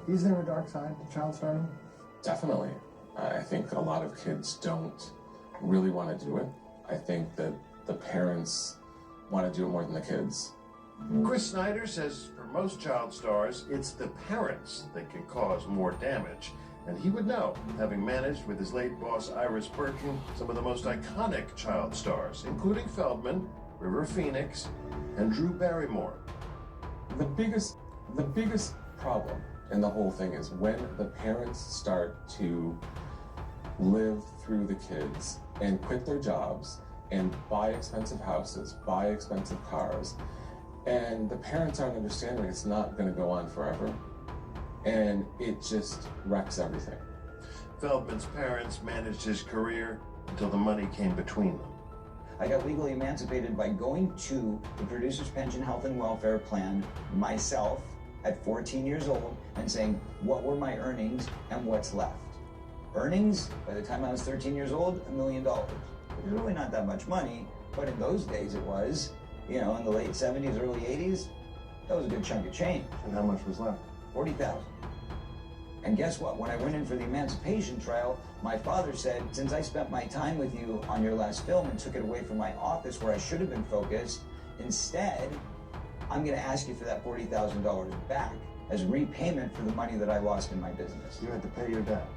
Is there a dark side to child stardom? Definitely. I think a lot of kids don't really want to do it. I think that the parents want to do it more than the kids. Chris Snyder says for most child stars, it's the parents that can cause more damage. And he would know, having managed with his late boss Iris Bergen some of the most iconic child stars, including Feldman, River Phoenix, and Drew Barrymore. The biggest problem in the whole thing is when the parents start to live through the kids and quit their jobs and buy expensive houses, buy expensive cars, and the parents aren't understanding it's not going to go on forever, and it just wrecks everything. Feldman's parents managed his career until the money came between them. I got legally emancipated by going to the Producers Pension Health and Welfare Plan myself at 14 years old and saying, what were my earnings and what's left? Earnings, by the time I was 13 years old, $1 million. It was really not that much money, but in those days it was, in the late 70s, early 80s, that was a good chunk of change. And how much was left? 40,000. And guess what? When I went in for the emancipation trial, my father said, since I spent my time with you on your last film and took it away from my office where I should have been focused, instead, I'm going to ask you for that $40,000 back as repayment for the money that I lost in my business. You had to pay your debt.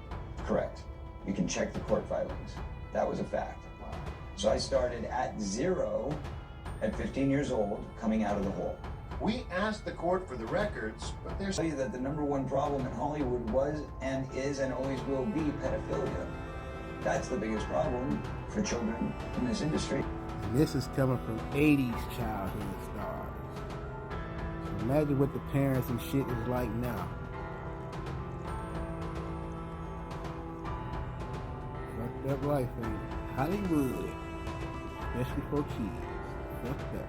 Correct. You can check the court filings. That was a fact. Wow. So I started at zero at 15 years old, coming out of the hole. We asked the court for the records, but there's... I'll tell you that the number one problem in Hollywood was and is and always will be pedophilia. That's the biggest problem for children in this industry. And this is coming from 80s childhood stars. So imagine what the parents and shit is like now. Fucked up life in Hollywood. Especially for kids. Fucked up.